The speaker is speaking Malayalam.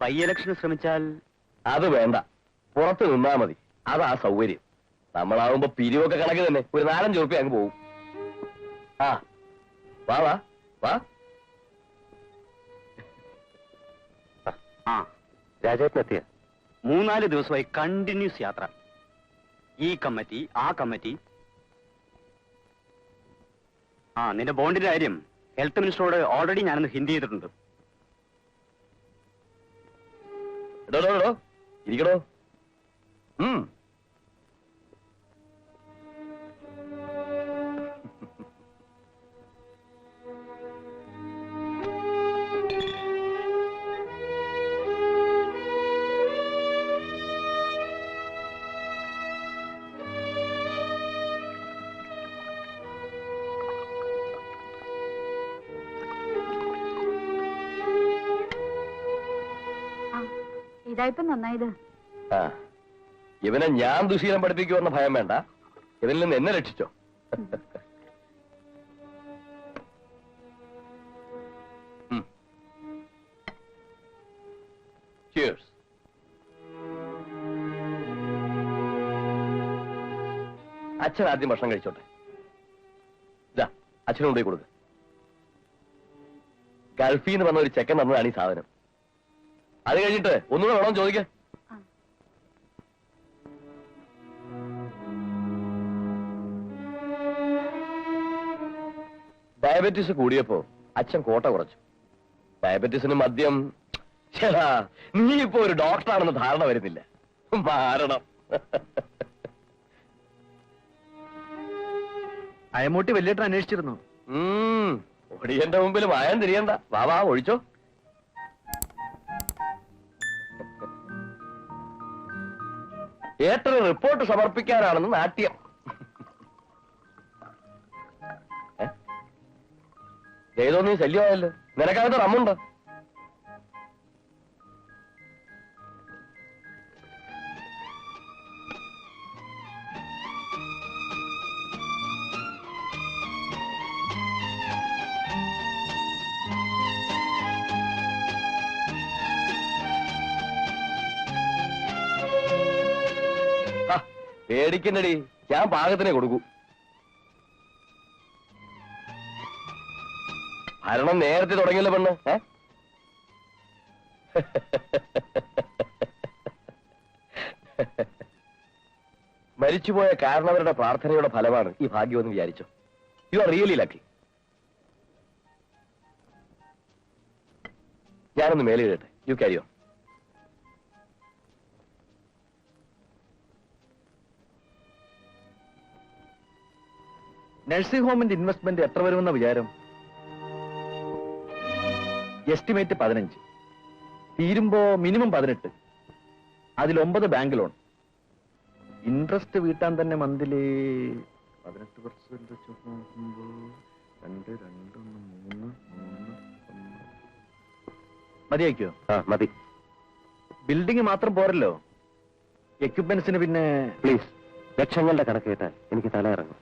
ബൈ ഇലക്ഷന് ശ്രമിച്ചാൽ? അത് വേണ്ട, പുറത്ത് നിന്നാ മതി. അതാ സൗകര്യം. നമ്മളാവുമ്പോ പിരിവൊക്കെ കണക്ക് തന്നെ. ഒരു 4-5 ഉറുപ്പ്യ അങ്ങ് പോകും. ആ വാ വാ വാ. ആ, രാജേട്ടനെത്തിയ? 3-4 ദിവസമായി കണ്ടിന്യൂസ് യാത്ര. ഈ കമ്മിറ്റി ആ കമ്മിറ്റി. ആ, നിന്റെ ബോണ്ടിന്റെ കാര്യം ഹെൽത്ത് മിനിസ്റ്ററോട് ഓൾറെഡി ഞാനൊന്ന് ഹിന്റ് ചെയ്തിട്ടുണ്ട്. ഇടോ ഇരിക്കടോ. ഇതായിപ്പോ നന്നായത്. ഇവനെ ഞാൻ ദുശീലം പഠിപ്പിക്കുമെന്ന ഭയം വേണ്ട. ഇതിൽ നിന്ന് എന്നെ രക്ഷിച്ചോ. Cheers. അച്ഛൻ ആദ്യം ഭക്ഷണം കഴിച്ചോട്ടെ. ഇതാ അച്ഛനും കൊണ്ടുപോയി കൊടുക്ക. ഗൾഫിൽ നിന്ന് വന്ന ഒരു ചെക്കൻ തന്നതാണ് ഈ സാധനം. അത് കഴിഞ്ഞിട്ട് ഒന്നുകൂടെ വേണം ചോദിക്കാൻ. ഡയബറ്റീസ് കൂടിയപ്പോ അച്ഛൻ കോട്ട കുറച്ചു. ഡയബറ്റീസിന് മദ്യം. ചേടാ, നീ ഇപ്പൊ ഒരു ഡോക്ടറാണെന്ന് ധാരണ വരുന്നില്ല. മാരണം. അയമൂട്ടി വലിയേട്ടൻ അന്വേഷിച്ചിരുന്നു. ഒടിയന്റെ മുമ്പിൽ വായാൻ തിരിയണ്ട. വാ ഒഴിച്ചോ. ഏട്ടന് റിപ്പോർട്ട് സമർപ്പിക്കാനാണെന്ന് നാട്യം. ഏതോ നീ ശല്യമായല്ലോ. നിനക്കകത്ത് റമ്മുണ്ടോ? പേടിക്കണ്ടടി, ഞാൻ പാകത്തിനെ കൊടുക്കൂ. ഭരണം നേരത്തെ തുടങ്ങിയല്ലോ പെണ്ണ്. മരിച്ചുപോയ കാരണവരുടെ പ്രാർത്ഥനയുടെ ഫലമാണ് ഈ ഭാഗ്യമെന്ന് വിചാരിച്ചോ. You are really lucky. ഞാനൊന്ന് മേലെ ഇടട്ടെ. You carry on. നഴ്സിംഗ് ഹോമിന്റെ ഇൻവെസ്റ്റ്മെന്റ് എത്ര വരുമെന്ന വിചാരം? എസ്റ്റിമേറ്റ് 15. തീരുമ്പോ മിനിമം 18. അതിൽ 9 ബാങ്ക് ലോൺ. ഇൻട്രസ്റ്റ് വീട്ടാൻ തന്നെ മന്ത്ലി 18%. മതിയാക്കോ? മതി. ബിൽഡിംഗ് മാത്രം പോരല്ലോ, എക്യുപ്മെന്റ്സിന് പിന്നെ. പ്ലീസ്, ലക്ഷങ്ങളുടെ കണക്ക് കേട്ടാൽ എനിക്ക് തല ഇറങ്ങും.